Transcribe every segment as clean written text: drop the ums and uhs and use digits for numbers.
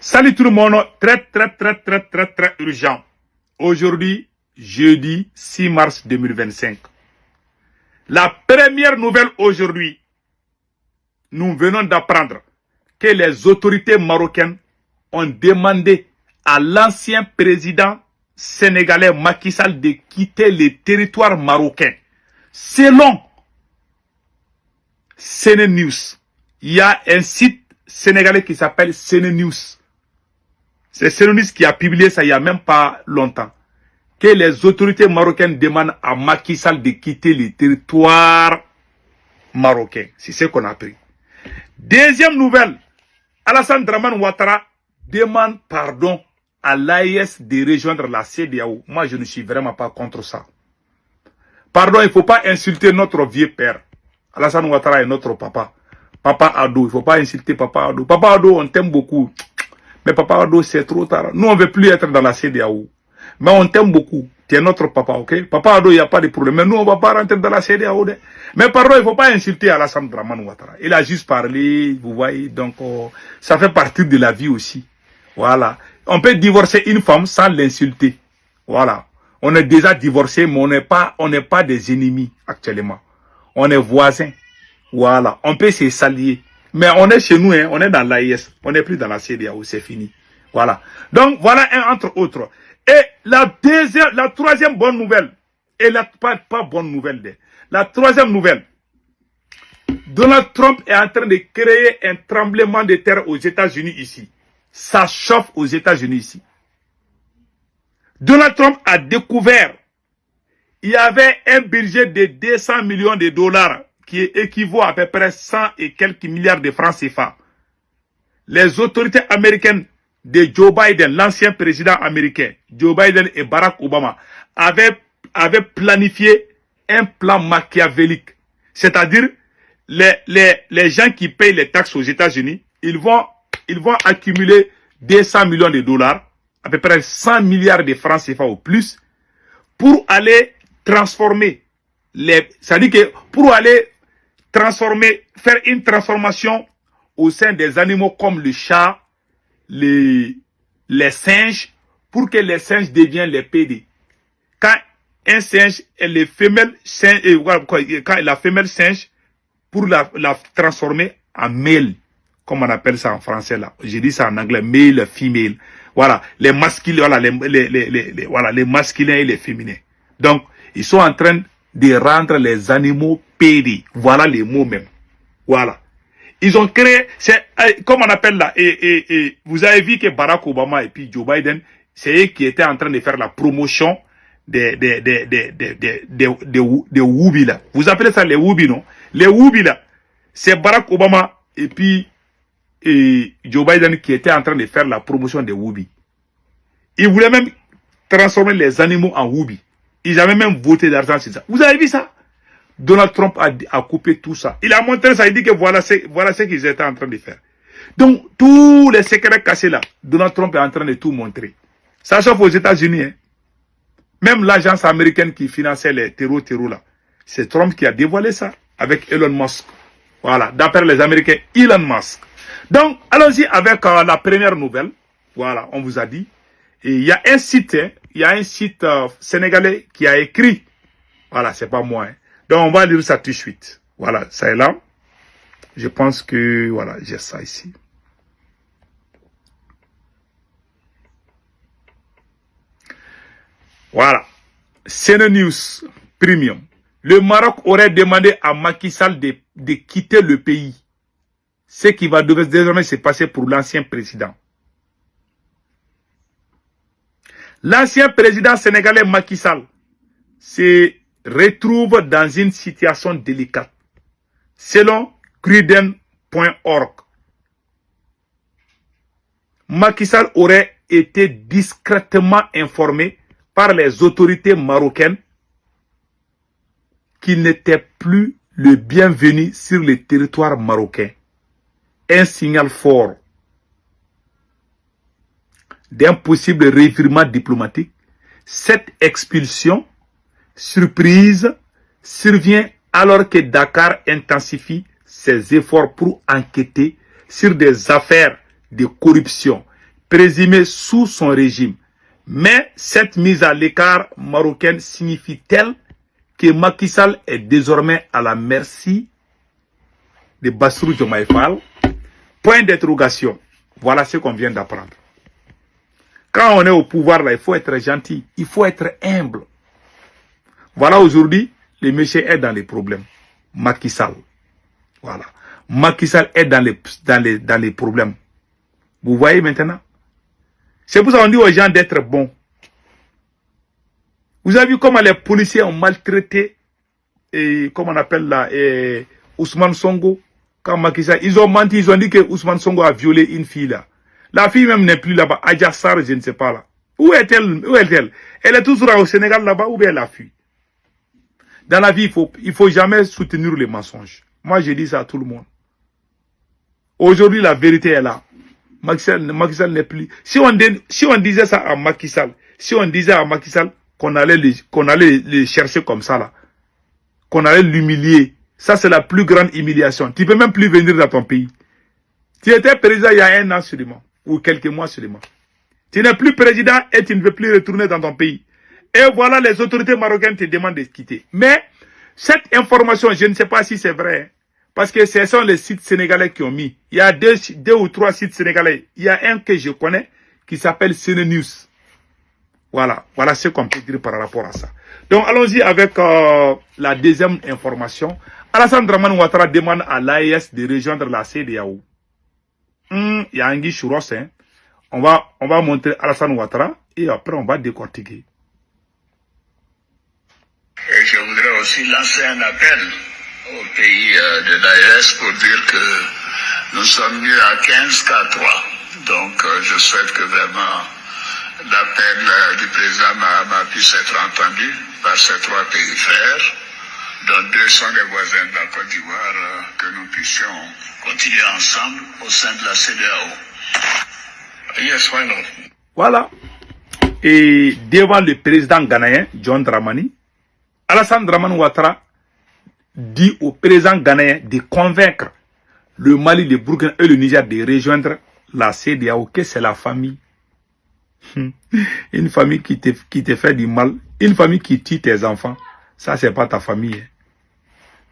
Salut tout le monde, très urgent. Aujourd'hui, jeudi 6 mars 2025. La première nouvelle aujourd'hui, nous venons d'apprendre que les autorités marocaines ont demandé à l'ancien président sénégalais Macky Sall de quitter le territoire marocain. Selon CNews, il y a un site sénégalais qui s'appelle CNews. C'est CNews qui a publié ça il n'y a même pas longtemps. Que les autorités marocaines demandent à Macky Sall de quitter le territoire marocain. C'est ce qu'on a appris. Deuxième nouvelle, Alassane Dramane Ouattara demande pardon à l'AES de rejoindre la CEDEAO. Moi, je ne suis vraiment pas contre ça. Pardon, il ne faut pas insulter notre vieux père. Alassane Ouattara est notre papa. Papa Ado, il ne faut pas insulter Papa Ado. Papa Ado, on t'aime beaucoup. Mais Papa Ado, c'est trop tard. Nous, on ne veut plus être dans la CEDEAO. Mais on t'aime beaucoup. Tu es notre papa, ok? Papa Ado, il n'y a pas de problème. Mais nous, on ne va pas rentrer dans la CEDEAO. Mais pardon, il ne faut pas insulter Alassane Dramane Ouattara. Il a juste parlé, vous voyez. Donc, ça fait partie de la vie aussi. Voilà. On peut divorcer une femme sans l'insulter. Voilà. On est déjà divorcé, mais on n'est pas des ennemis actuellement. On est voisins. Voilà. On peut se s'allier. Mais on est chez nous, hein, on est dans l'AIS. On n'est plus dans la CEDEAO, c'est fini. Voilà. Donc, voilà un entre autres. Et la troisième bonne nouvelle, et pas bonne nouvelle, la troisième nouvelle, Donald Trump est en train de créer un tremblement de terre aux États-Unis ici. Ça chauffe aux États-Unis ici. Donald Trump a découvert, il y avait un budget de 200 millions de dollars qui équivaut à peu près 100 et quelques milliards de francs CFA. Les autorités américaines de Joe Biden, l'ancien président américain, Joe Biden et Barack Obama, avaient planifié un plan machiavélique. C'est-à-dire, les gens qui payent les taxes aux États-Unis, ils vont accumuler 200 millions de dollars, à peu près 100 milliards de francs CFA au plus, pour aller transformer c'est-à-dire que pour aller faire une transformation au sein des animaux comme le chat, les singes, pour que les singes deviennent les PD. Quand un singe et les femelles singes, quand la femelle singe, pour la transformer en mâle, comme on appelle ça en français là. J'ai dit ça en anglais, male, female. Voilà, les masculins, voilà, les masculins et les féminins. Donc, ils sont en train de rendre les animaux PD. Voilà les mots même. Voilà. Ils ont créé, comme on appelle là, et vous avez vu que Barack Obama et puis Joe Biden, c'est eux qui étaient en train de faire la promotion des Woubi là. Vous appelez ça les Woubi, non? Les Woubi là, c'est Barack Obama et puis Joe Biden qui étaient en train de faire la promotion des Woubi. Ils voulaient même transformer les animaux en Woubi. Ils avaient même voté d'argent sur ça. Vous avez vu ça? Donald Trump a coupé tout ça. Il a montré ça, il dit que voilà ce qu'ils étaient en train de faire. Donc, tous les secrets cachés là, Donald Trump est en train de tout montrer. Ça chauffe aux États-Unis. Hein. Même l'agence américaine qui finançait les terreaux là, c'est Trump qui a dévoilé ça avec Elon Musk. Voilà, d'après les Américains, Elon Musk. Donc, allons-y avec la première nouvelle. Voilà, on vous a dit. Et il y a un site, sénégalais qui a écrit. Voilà, c'est pas moi. Hein. Donc, on va lire ça tout de suite. Voilà, ça est là. Je pense que, voilà, j'ai ça ici. Voilà. CNews Premium. Le Maroc aurait demandé à Macky Sall de quitter le pays. Ce qui va désormais se passer pour l'ancien président. L'ancien président sénégalais Macky Sall se retrouve dans une situation délicate. Selon Cruden.org, Macky Sall aurait été discrètement informé par les autorités marocaines qu'il n'était plus le bienvenu sur le territoire marocain. Un signal fort d'un possible revirement diplomatique. Cette expulsion surprise survient alors que Dakar intensifie ses efforts pour enquêter sur des affaires de corruption présumée sous son régime. Mais cette mise à l'écart marocaine signifie-t-elle que Macky Sall est désormais à la merci de Bassirou Diomaye Faye? Point d'interrogation. Voilà ce qu'on vient d'apprendre. Quand on est au pouvoir, là, il faut être gentil, il faut être humble. Voilà aujourd'hui, le monsieur est dans les problèmes. Macky Sall. Voilà. Macky Sall est dans les problèmes. Vous voyez maintenant? C'est pour ça qu'on dit aux gens d'être bons. Vous avez vu comment les policiers ont maltraité, et comment on appelle là, Ousmane Sonko, quand Macky Sall, ils ont menti, ils ont dit que Ousmane Sonko a violé une fille là. La fille même n'est plus là-bas, Adja Sarr, je ne sais pas là. Où est-elle? Où est-elle? Elle est toujours au Sénégal là-bas, ou bien elle a fui? Dans la vie, il faut jamais soutenir les mensonges. Moi, je dis ça à tout le monde. Aujourd'hui, la vérité est là. Macky Sall n'est plus. Si on disait ça à Macky Sall, si on disait à Macky Sall qu'on allait les chercher comme ça là, qu'on allait l'humilier, ça c'est la plus grande humiliation. Tu ne peux même plus venir dans ton pays. Tu étais président il y a 1 an seulement, ou quelques mois seulement. Tu n'es plus président et tu ne veux plus retourner dans ton pays. Et voilà, les autorités marocaines te demandent de quitter. Mais cette information, je ne sais pas si c'est vrai. Parce que ce sont les sites sénégalais qui ont mis. Il y a deux ou trois sites sénégalais. Il y a un que je connais qui s'appelle CNews. Voilà. Voilà ce qu'on peut dire par rapport à ça. Donc allons-y avec la deuxième information. Alassane Dramane Ouattara demande à l'AES de rejoindre la CEDEAO. Il y a Anguille Chouros. Hein. On va montrer Alassane Ouattara et après on va décortiquer. Et je voudrais aussi lancer un appel au pays de l'AES pour dire que nous sommes mieux à 15 qu'à 3. Donc je souhaite que vraiment l'appel du président Mahama puisse être entendu par ces 3 pays frères, dont 2 sont des voisins de la Côte d'Ivoire, que nous puissions continuer ensemble au sein de la CEDEAO. Yes, why not? Voilà. Et devant le président ghanéen, John Dramani, Alassane Dramane Ouattara dit au président ghanéen de convaincre le Mali, le Burkina et le Niger de rejoindre la CEDEAO, que c'est la famille. Une famille qui te fait du mal, une famille qui tue tes enfants, ça c'est pas ta famille.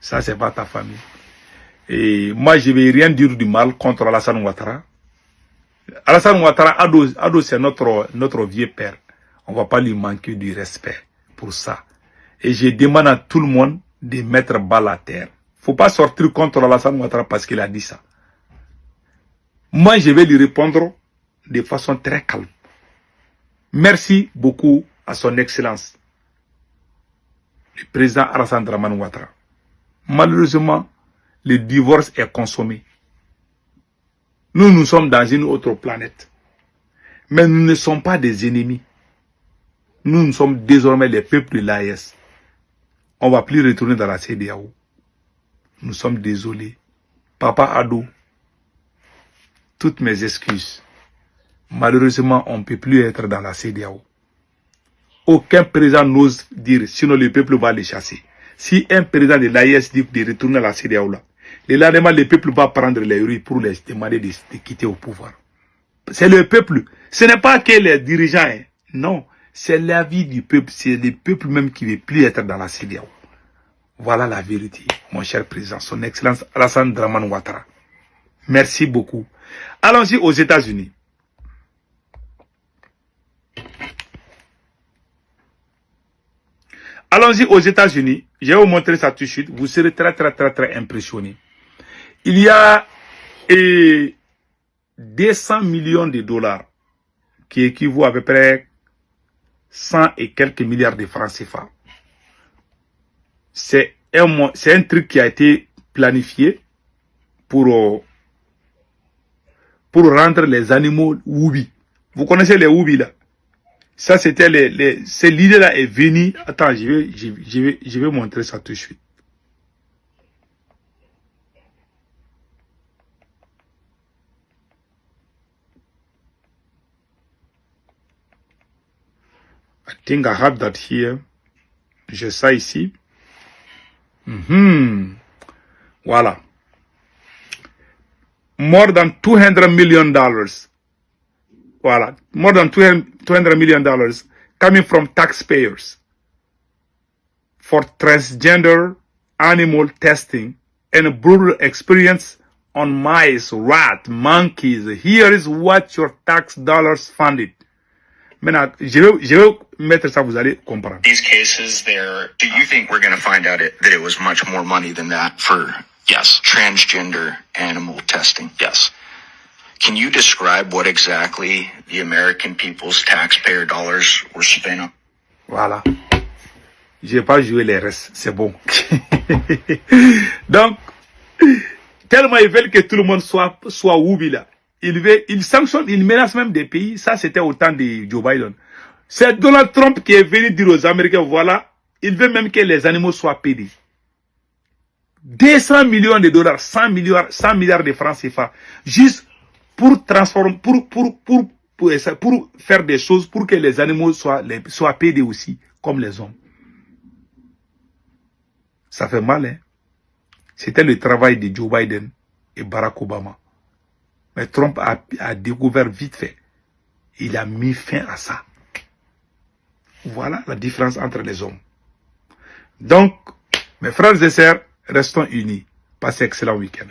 Ça c'est pas ta famille. Et moi je vais rien dire du mal contre Alassane Ouattara. Alassane Ouattara, Ado c'est notre vieux père. On va pas lui manquer du respect pour ça. Et je demande à tout le monde de mettre balle à terre. Faut pas sortir contre Alassane Ouattara parce qu'il a dit ça. Moi, je vais lui répondre de façon très calme. Merci beaucoup à son excellence, le président Alassane Dramane Ouattara. Malheureusement, le divorce est consommé. Nous sommes dans une autre planète. Mais nous ne sommes pas des ennemis. Nous sommes désormais les peuples de l'AES. On ne va plus retourner dans la CEDEAO. Nous sommes désolés. Papa Ado, toutes mes excuses. Malheureusement, on ne peut plus être dans la CEDEAO. Aucun président n'ose dire, sinon le peuple va les chasser. Si un président de l'AES dit de retourner à la CEDEAO, là, le lendemain, le peuple va prendre les rues pour les demander de quitter au pouvoir. C'est le peuple. Ce n'est pas que les dirigeants. Hein. Non. C'est l'avis du peuple, c'est le peuple même qui ne veut plus être dans la CEDEAO. Voilà la vérité, mon cher président, son excellence Alassane Dramane Ouattara. Merci beaucoup. Allons-y aux États-Unis. Allons-y aux États-Unis. Je vais vous montrer ça tout de suite. Vous serez très impressionnés. Il y a 200 millions de dollars qui équivaut à peu près 100 et quelques milliards de francs CFA. C'est un truc qui a été planifié pour rendre les animaux Woubi. Vous connaissez les Woubi là? Ça c'était l'idée là est venue. Attends, je vais montrer ça tout de suite. I think I have that here. J'ai ça ici. Voilà. More than $200 million Voilà. More than $200 million coming from taxpayers for transgender animal testing and a brutal experience on mice, rats, monkeys. Here is what your tax dollars funded. Maintenant, je vais mettre ça, vous allez comprendre. These cases there, do you think we're going to find out that it was much more money than that for, yes, transgender animal testing? Yes. Can you describe what exactly the American people's taxpayer dollars were spent on? Voilà. Je vais pas jouer les restes, c'est bon. Donc, tellement ils veulent que tout le monde soit oubi là. Ils sanctionnent, ils menacent même des pays. Ça, c'était au temps de Joe Biden. C'est Donald Trump qui est venu dire aux Américains, voilà, il veut même que les animaux soient payés. 200 millions de dollars, 100 milliards de francs CFA, juste pour transformer, pour faire des choses pour que les animaux soient payés aussi, comme les hommes. Ça fait mal, hein. C'était le travail de Joe Biden et Barack Obama. Mais Trump a découvert vite fait. Il a mis fin à ça. Voilà la différence entre les hommes. Donc, mes frères et sœurs, restons unis. Passez un excellent week-end.